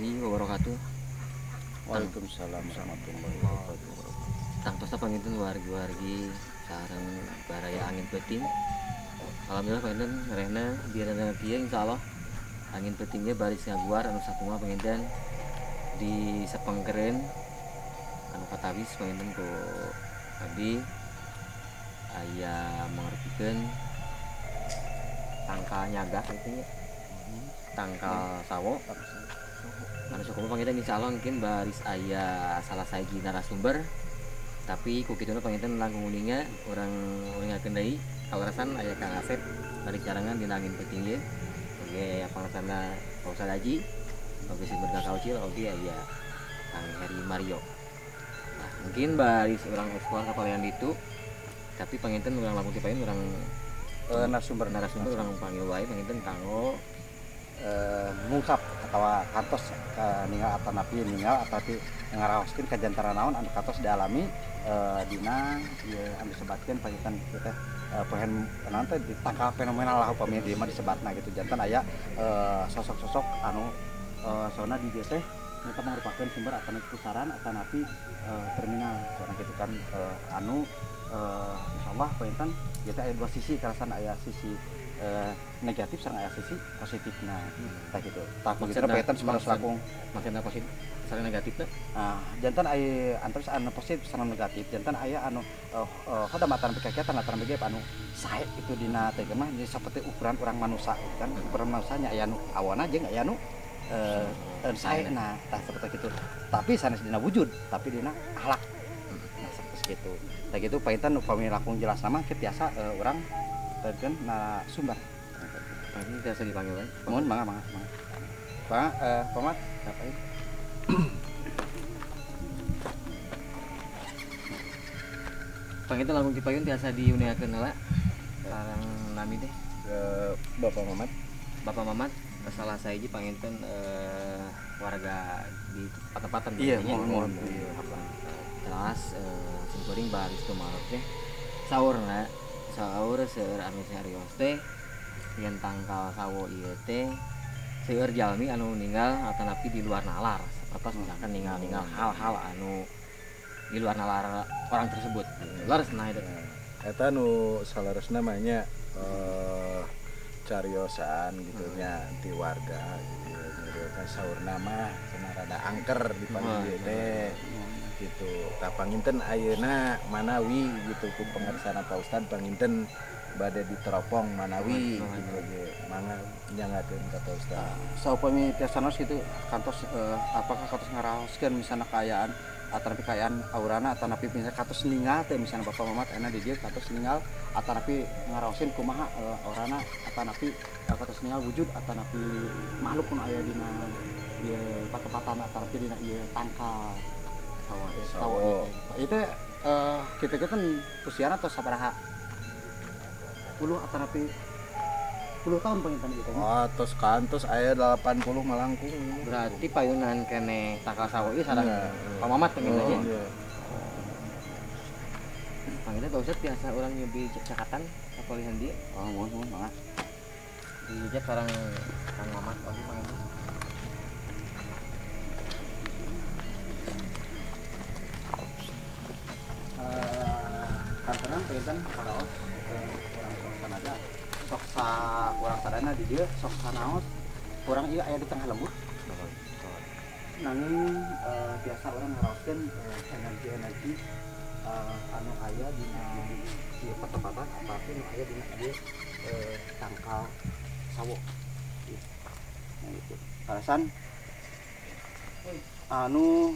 warahmatullahi wabarakatuh. Waalaikumsalam warahmatullahi wabarakatuh. Tangtosa panginten wargi-wargi sareng baraya angin peting. Alhamdulillah panginten ngarehna biarana kieu insyaallah angin petingnya baris ngaguar anu sakumaha panginten di sapengkeren anu katawis panginten ku abdi aya mangartikeun tangkal nyaga gitu nya. Tangkal sawo anu sakumaha panginten insyaallah mungkin baris aya salah saji narasumber tapi ku kituna panginten langkung uninga urang uningakeun deui kalerasan aya Kang Asep bari carangan dina angin peting ieu oge pangarsana Pak Ustad Haji oge si berkah kaucil oge aya Kang Heri Mario. Nah mungkin baris urang ekspor kapalian ditu tapi panginten urang langkung tipaeun urang narasumber urang panggil wae panginten kanggo ngungkap atau kantos ninggal atau napi ninggal atau ngaraoskeun kajantara naon anu kantos dialami dina ieu anu disebatkeun pangitan kita pohen nanti ditangkal fenomenal lah upami dia mah disebatna gitu jantan aya sosok-sosok anu sauna di dieu teh mereka merupakan sumber atau pusaran atau napi terminal soalnya gitu kan anu insyaallah pangitan kita aya dua sisi karasan aya sisi negatif sareng aya sisi positifna tah gitu. Tah kitu pangitan semangat selakung maksudna positif sareng negatif teh. Jantan aya antara anu positif sareng negatif. Jantan aya anu hodamatan pikakiatan lataran bege anu sae itu dina teh mah saperti ukuran urang manusia kan. Ukuran manusianya aya anu awana jeung aya anu sae nah tah saperti kitu. Tapi sanes dina wujud, tapi dina akhlak. Nah saperti kitu. Tah kitu pangitan upami langkung jelas nama tiasa urang terken na sumber. Ini biasa dipanggil kan? Mohon mangga. Pamat ngapain? Panginten langkung dipayun biasa diuniakeun heula. Sareng nami teh Bapak Mamat. Bapak Mamat salah saiji panginten warga di tempat-tempatan Iya, mohon. Jelas simkuring baris tumarot teh saurna saur seueur anu serius teh yen tangkal sawo ieu teh seueur jalmi anu ninggal atanapi di luar nalar sapertos misalkan ninggal hal-hal anu di luar nalar orang tersebut. Laresna itu Eta nu salaresna namanya cariosan gitu nya ti warga gitu nyerieukeun saurna mah cenah rada angker di pagi teh gitu. Tah panginten ayeuna manawi gitu ku pangarsana Pak Ustad panginten bade diteropong manawi gitu ge mangga nyangakeun ka Pak Ustad. Saupami tiasanos itu kantos apakah kantos ngaraoskeun misalnya kayaan atau kekayaan aurana atau napi misalnya kantos ninggal teh misalnya Bapak Mamat enak di dieu kantos ninggal atau napi ngaraoskeun kumaha aurana atau napi kantos ninggal wujud atau napi makhluk pun aya dina ieu patepatan atau napi dina ieu tangkal sawo itu kita usiana atau sabaraha 10 atau napi 10 tahun panginten gitu. Tos kantos aya 80 malangkung. berarti payunan kene tangkal sawo ieu sareng Pak Mamat panginten aja. Panginten Pak Ustad biasa urang nyobi cakatan kapalihan dia. Mohon mangga. Dijak sareng Kang Mamat oge panginten. Kantoran panginten karaos urang soksana aja sok sa urang sadana di dieu sok sanaos urang ieu aya di tengah lembur nanging biasa urang ngaraoskeun energi-energi anu aya dina ieu patepatan apapun anu aya dina ieu tangkal sawo nah itu alasan anu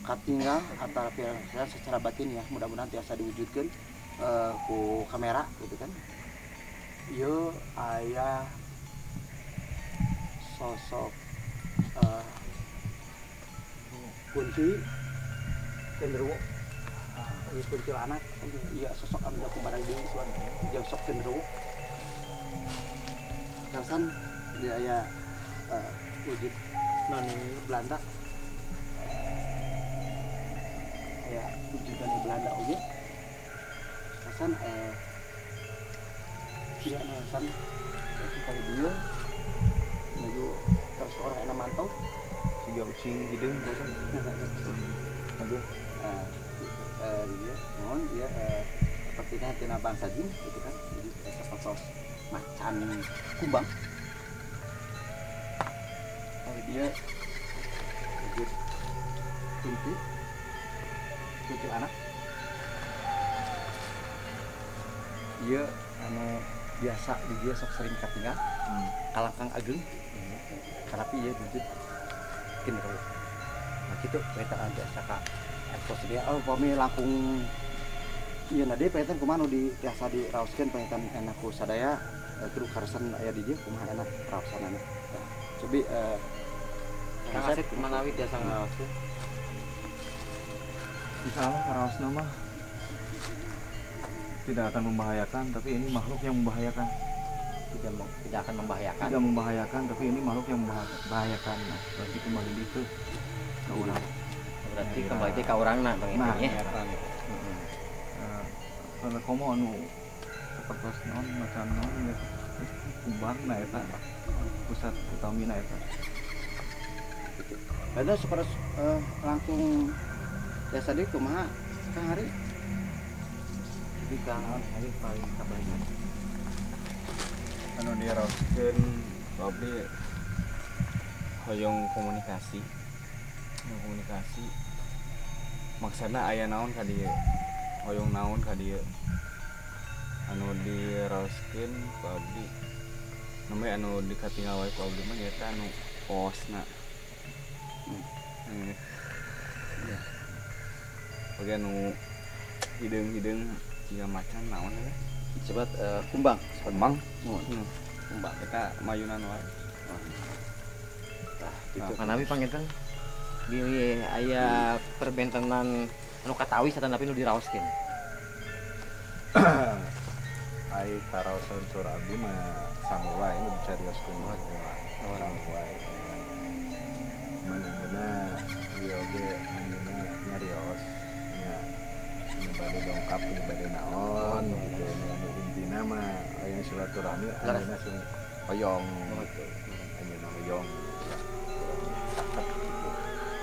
katinggal antara pihak secara batin ya mudah-mudahan biasa diwujudkan ku kamera gitu kan. Ieu aya sosok kunci cenderuwo ieu kuntilanak iya sosok anu jago barang deui suan jeung sok cenderuwo karasan dia aya wujud non Belanda ya wujudan di Belanda oge karasan dia karasan kali dia menuju terus orang enak mantau ucing hidung bosan. Aduh. Dia mohon dia sepertinya tina bangsa jin gitu kan, jadi sosok macan kumbang. Kalau dia wujud tujuh anak, dia anu biasa di dia sok sering katingal kalangkang ageng, tapi dia wujud kini kalau nah gitu kita ada saka ekspos dia pami langkung iya nade pengen kumaha di biasa di raoskeun pengen enak ku sadaya kudu karesan aya di dieu kumaha enak raosanana cobi Kang Asep manawi tiasa ngaraoskeun. Insya Allah karaosna mah tidak akan membahayakan, tapi ini makhluk yang membahayakan. Tidak akan membahayakan. Tidak membahayakan, tapi ini makhluk yang membahayakan. Nah, berarti kembali itu ke urang. Berarti kembali ke urangna pengen nya. Kalau kamu anu seperti non macam non ya kumbang na eta pusat utamina eta. Ada seperti langsung biasa di kumaha Kang Hari. Jadi Kang Hari paling kabaringan. Anu dia raoskeun abdi hoyong komunikasi. Maksudna aya naon ka dieu? Hoyong naon ka dieu? Anu diraoskeun ku abdi. Namanya anu dikatingal wae ku abdi mah nyaeta anu posna. Iya. Oke anu hideung-hideung jiga macan naon ya? Disebut kumbang. Kumbang. Kumbang. Eta mayunan wae. Gitu. Manawi panginten di aya perbentenan anu katawi satan tapi nu diraoskeun. Ai karaosan sur abdi mah samula ini dicarioskeun orang wae. Mana ieu ge anjeunna nyarios nya bade dongkap bade naon gitu. Nu intina mah aya silaturahmi anjeunna sing hoyong gitu. Anjeunna hoyong.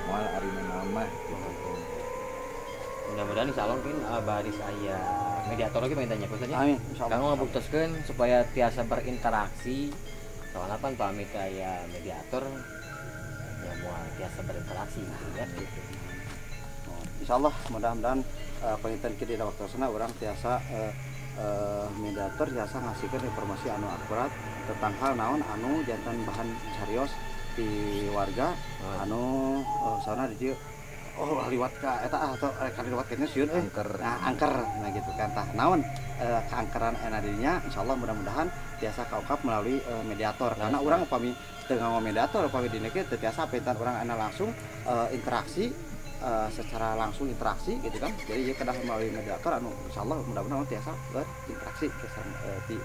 Moal arina naon mah gitu. Mudah-mudahan insya Allah mungkin baris aya mediator lagi pengen tanya saja. Amin. Insyaallah. Kang ngabuktioskeun supaya tiasa berinteraksi. Soalnya pan pamit aya mediator ya moal tiasa berinteraksi gitu ya. Insyaallah mudah-mudahan penginten kita di waktosna urang tiasa mediator tiasa ngasihkeun informasi anu akurat tentang hal naon anu jantan bahan carios di warga anu sana di dieu liwat ka eta atau kan liwat kene sieun angker nah gitu kan tah naon keangkeran ena dirinya insyaallah mudah-mudahan tiasa kaungkap melalui mediator karena urang upami teu nganggo mediator upami dina kieu teu tiasa pentan urang ena langsung interaksi secara langsung interaksi gitu kan jadi ieu kedah melalui mediator anu insyaallah mudah-mudahan tiasa berinteraksi di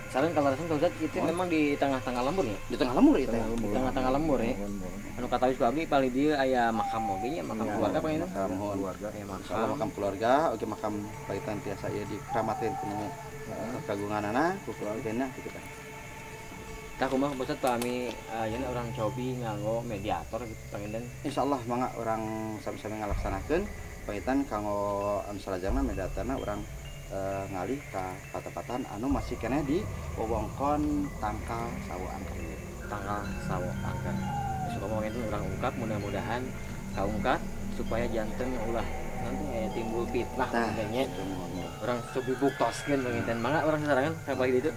Saran kalau rasanya Ustaz itu memang di tengah-tengah lembur ya. di tengah lembur itu Di tengah-tengah lembur ya. Anu katawi ku abdi paling dieu aya makam oge nya, makam keluarga pengen makam keluarga aya insyaallah makam keluarga oke makam paitan tiasa ieu dikramatin ku kagunganana ku keluargana gitu kan. Tah kumaha Ustaz pami ayeuna urang cobi nganggo mediator gitu pengen Insyaallah mangga orang sami-sami ngalaksanakeun paitan kanggo anu salajengna mediatorna urang ngalih ka patah-patahan anu masih kena di wewengkon tangkal sawo angker. tanggal sawo angker. Besok ngomong itu urang ungkap mudah-mudahan kaungkap supaya janten ulah nanti aya timbul fitnah nantinya. Urang cobi buktoskeun penginten mangga urang sarangan ka bagi itu.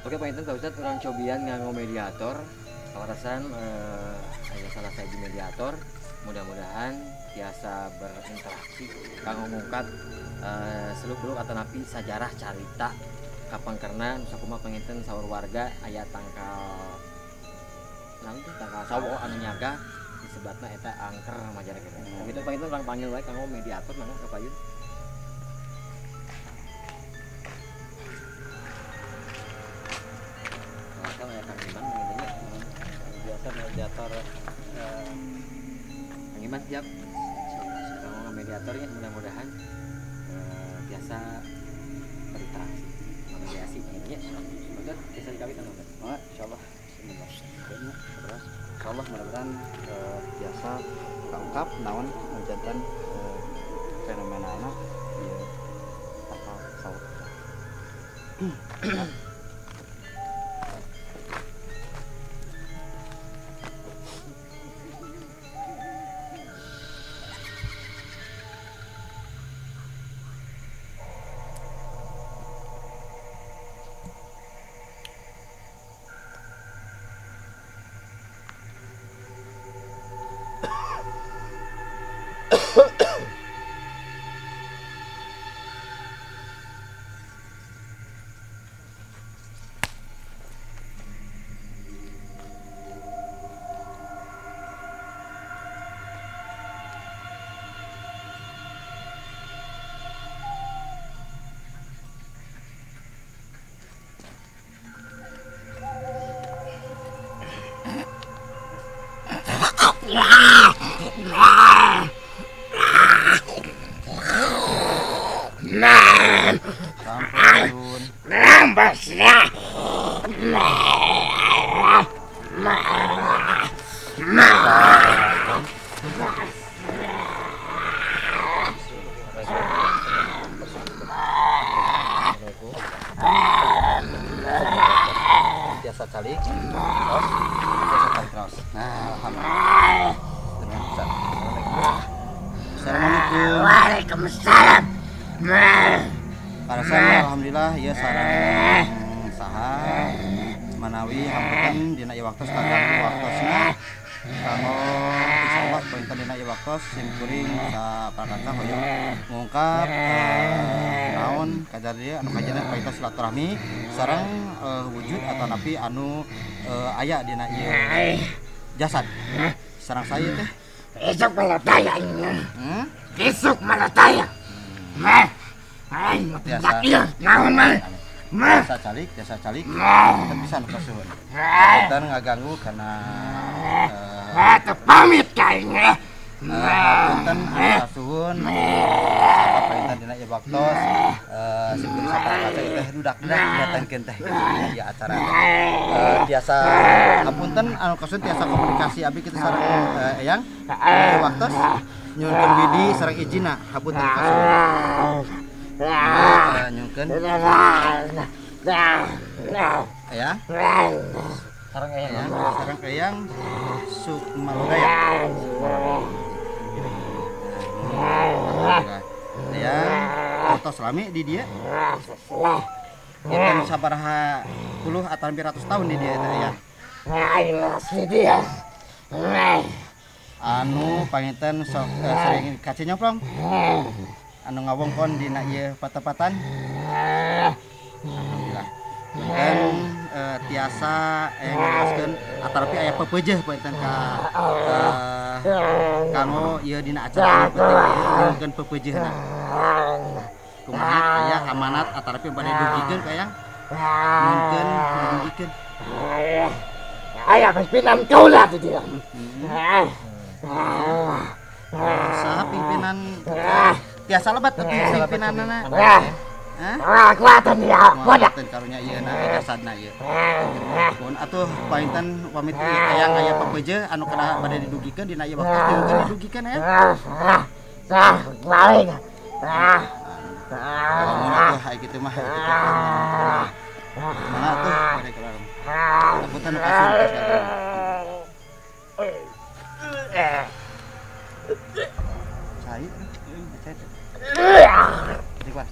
Oke Pak Inten, Pak Ustadz, orang cobian nganggo mediator kawarasan hanya salah saya di mediator mudah-mudahan biasa berinteraksi kanggo ngungkap seluk-beluk atau napi sajarah carita kapan karena nusa kumaha penginten saur warga aya tangkal sawo anu nyaga disebutna eta angker majana kita. Gitu Pak Inten urang panggil wae kanggo mediator mangga ka payun. Mediator Kang siap kalau mediatornya mudah-mudahan biasa berinteraksi Insyaallah. Insyaallah mudah-mudahan biasa keungkap naon jantan fenomena anak ieu kapal saut. Sampun. Biasa calik terus biasa calik terus. Nah, alhamdulillah. Assalamualaikum. Waalaikumsalam. Para saya alhamdulillah ya sareng saha manawi hamputan dina ieu waktos kaganggu waktosna kanggo insyaallah pointen dina ieu waktos sim kuring saparakata hoyong ngungkap naon kajadian anu kajadian paita silaturahmi sareng wujud atau napi anu aya dina ieu jasad sareng saya teh Besok malah tayang. Besok malah tayang. Meh. biasa biasa calik kita bisa nusuhun kita ngaganggu karena pamit kayaknya. punten nusuhun apa perintan dina ieu waktos sipun saparakat teh dudak-dudak datangkeun teh di acara biasa hapunten anu kasun tiasa komunikasi abi kita sareng eyang ieu waktos nyuhun widi sareng ijina hapunten kasun nyungkeun ya sareng eyang Sukmalodaya ya foto selami di dia kita sabaraha puluh atau hampir ratus tahun di dia itu ya anu panginten sok sering kaci nyoplong anu ngawongkon dina ieu patepatan alhamdulillah dan tiasa ngalaskeun atarapi aya pepeujeuh pointen ka kanggo ieu dina acara penting nyuhun pepeujeuhna kumaha aya amanat atarapi bade dugikeun ka yang nyuhun dugikeun Aya pimpinan kaula teh dia. saha pimpinan tiasa lebat tapi pimpinanna Kuatan dia. Wadah. Kuatan karunya ieu na jasadna ieu. Pun atuh painten pamit hayang aya pepeujeuh anu kada bade didugikeun dina ieu waktu mungkin didugikeun ya. Balik. Mun atuh aya kitu mah. Mana atuh bade kelar. Apunten kasih. Cai.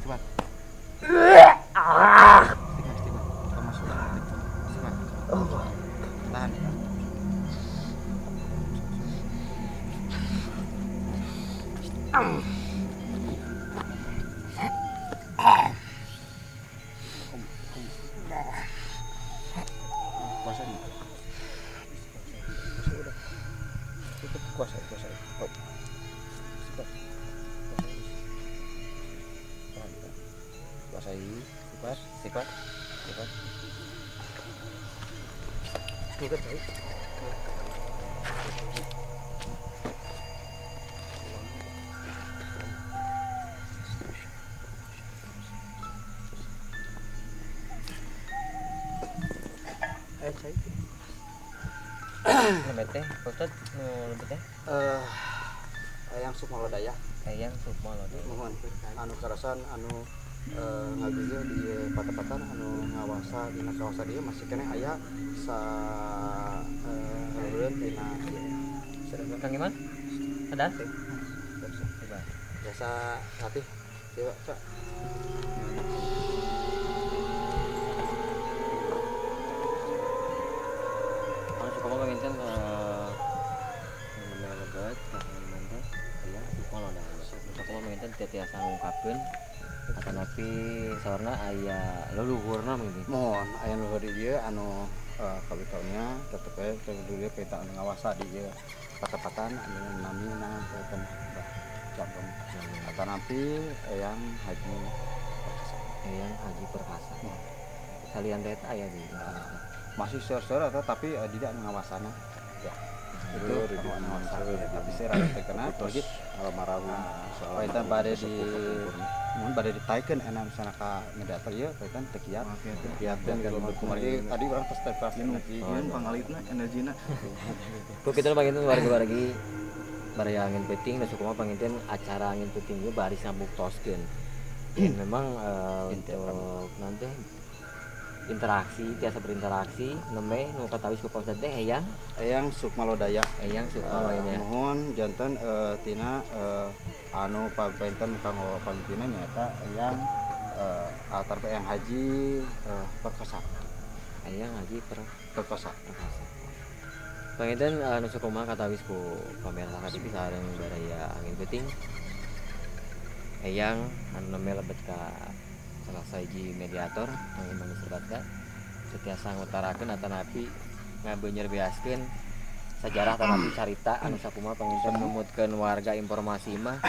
Cepat. Tahan. Sifat. Lembet teh, Ustad nu lembet teh. Yang Sukma Lodaya. Eyang Sukma Lodaya. Mohon anu karasan anu ngagieu di patepatan anu ngawasa dina kawasan dieu masih kene aya sa heureun dina ieu. Kang Iman? Ada? Coba. Biasa hati. Coba, Cak. Kalau Sukma pengen lebat, kangen mantap, Eyang Sukma Lodaya. Sukma pengen tiasa ngungkapkeun atanapi sawarna aya leluhurna mungkin. Mohon aya nu di dieu anu kabitonya tetep we dulu kita anu ngawasa di dieu patepatan anu namina beuteun contoh. Atanapi yang Haji Perkasa. Eyang Haji Perkasa. Salian teh aya di. Masih seur-seur atau tapi tidak ngawasana. Ya. Itu anu ngawasana tapi saya rada terkena lagi almarhum Paitan bade di mun bade ditaikeun enak misalna ka ngedata ieu paitan teu kiat. Kiatkeun kan kemarin tadi orang tes kelas energi pangalitna energina. Ku kita panginten wargi-wargi bari angin peuting da Sukma panginten acara angin peuting ieu bari sabuktoskeun. Memang untuk nanti interaksi tiasa berinteraksi neme nu katawis ku Pak Ustad teh Eyang Sukma Lodaya. Eyang Sukma Lodaya. Mohon janten tina anu pabenten kanggo pamimpinna nyaeta Eyang altar Eyang Haji Perkasa. Eyang Haji Perkasa. Panginten anu Sukma katawis ku pamirsa KTV sareng baraya angin peuting. Eyang anu neme lebet ka salah sahiji mediator anu mangis serbatka setiasa ngutarakeun atanapi ngabeunyer beaskeun sajarah atanapi carita anu sakumaha panginten numutkeun warga informasi mah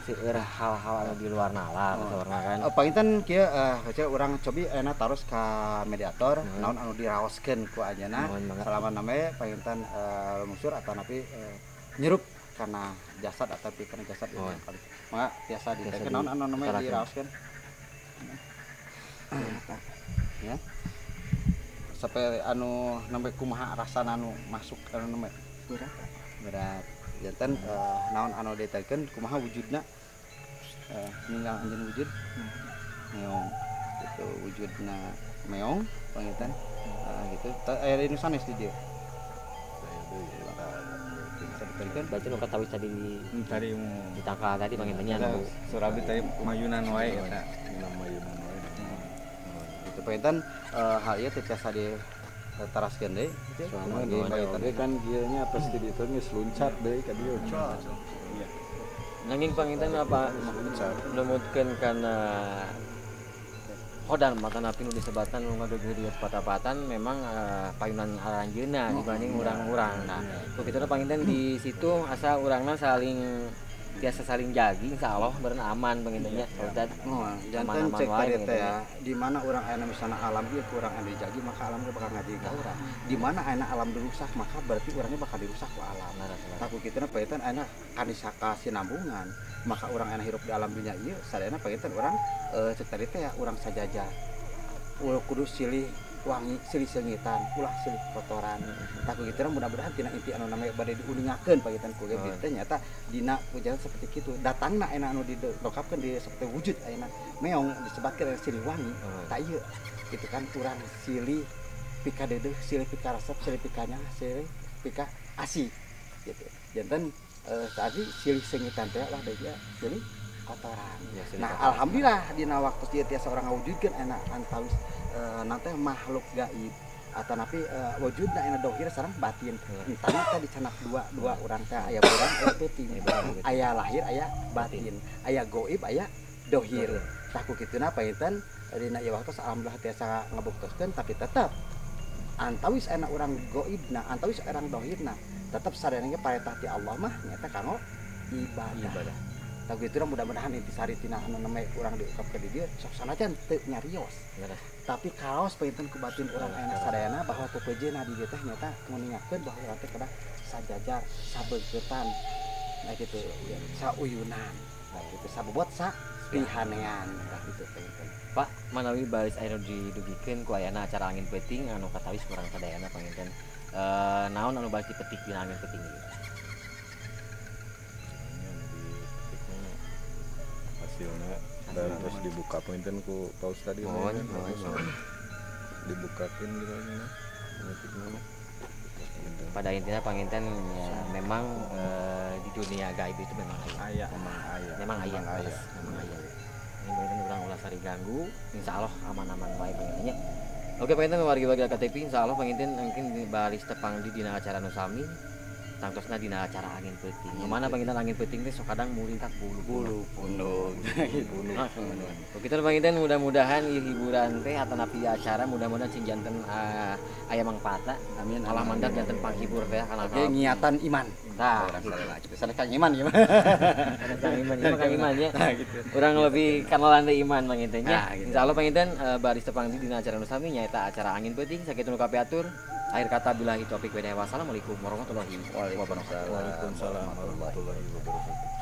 seueur hal-hal anu di luar nalar sawarna kan. Panginten kieu baca urang cobi enak tarus ka mediator naon anu diraoskeun ku anjeunna selama name panginten lungsur atanapi nyerup kana jasad atapi kana jasad maka biasa ditekeun naon anu name diraoskeun. Ya. Sampai anu nembe kumaha rasana anu masuk anu nembe berat. Janten naon anu ditekeun kumaha wujudna ninggal anjeun wujud meong gitu wujudna meong pangitan gitu aya nu sanes di dieu. Baca nu katawis tadi tadi ditangkal tadi pangintennya anu Surabi tadi mayunan wae eta mayunan wae. Itu pangitan hal ieu teh tiasa di taraskeun deui kitu. Soalnya kan dieunya pasti di itu geus luncat deui ka dieu. Nanging panginten apa numutkeun kana khodan matanapi nu disebatan nu ngadeugeut di patapatan memang payunan aranjeunna dibanding urang-urang. Nah, kitu panginten di situ asa urangna saling biasa saling jagi insyaallah beureun aman pangintennya Ustad. Janten cek tadi teh ya, di mana urang aya misalna alam ieu ku urang anu dijagi maka alam ge bakal ngajigi ka urang. Di mana aya alam dirusak maka berarti urangnya bakal dirusak ku alam. Taku kituna paetan aya kanisaka sinambungan, maka urang aya hirup di alam dunya ieu sadayana paetan urang cek tadi teh ya urang sajaja. Kudu silih wangi, silih seungitan, ulah silih kotoran. Taku kituna mudah-mudahan tina inti anu namanya bade diuningakeun paetan ku ge teh nyata dina pujian seperti kitu. Datangna aya anu didokapkeun di seperti wujud ayeuna meong disebatkeun silih wangi. Tak ieu gitu kan urang silih pika deudeuh, silih pika resep, silih pikanya, silih pika asih gitu. Janten tadi silih seungitan teh lah deui silih kotoran. Nah, alhamdulillah dina waktu ieu tiasa urang ngawujudkeun enak antawis nanti makhluk gaib atanapi wujudna ena dohir sareng batin. Tadi tadi canak dua urang teh aya urang aya peuting. Aya lahir aya batin. Aya goib aya dohir. Tah ku kituna paetan dina ieu waktu alhamdulillah tiasa ngabuktoskeun tapi tetep antawis ena urang goibna, antawis urang dohirna, tetep sadayana ge paretah ti Allah mah nyata kanggo ibadah. Tah kitu mudah-mudahan inti saritina anu name urang diungkapkeun di dieu sok sanajan teu nyarios. Tapi kaos painten ku batin urang aya sadayana bahwa pepejeuna di dieu teh nyata nguningakeun bahwa urang teh kedah sajajar, sabeugeutan. Nah kitu, sauyunan. Nah kitu sabobot pihanean tah gitu panginten. Pak manawi baris aya didugikeun ku ayana acara angin peuting anu katawis kurang sadayana panginten naon anu baris dipetik dina angin peuting ieu? Hasilnya dan terus dibuka pointen ku paus tadi Oh, ya, oh, terus oh. dibukakin gitu ya menutup nama Pada intinya panginten ya memang di dunia gaib itu memang aya. Memang aya. Memang aya. Ini panginten urang ulah sari ganggu, insyaallah aman-aman wae pangintennya. Oke panginten wargi-wargi KTP insyaallah panginten mungkin baris tepang di dina acara nu sami tangtosna dina acara angin peuting. Mana panginten angin peuting teh sok kadang muringkak bulu Pundung. Kita panginten mudah-mudahan ieu hiburan teh atanapi acara mudah-mudahan sing janten aya mangpaatna. Amin. Alah mandar janten panghibur teh kana Oke, ngiatan iman. Tah, Sedekah iman ya. Kang Iman, ieu mah Kang Iman ya. Nah gitu. Urang lebih kanelan teh iman panginten nya. Nah, gitu. Insyaallah panginten baris tepang di dina acara nu sami nyaeta acara angin peuting sakitu nu kapiatur. Akhir kata billahi taufik wa hidayah. Wassalamualaikum warahmatullahi wabarakatuh. Waalaikumsalam warahmatullahi wabarakatuh.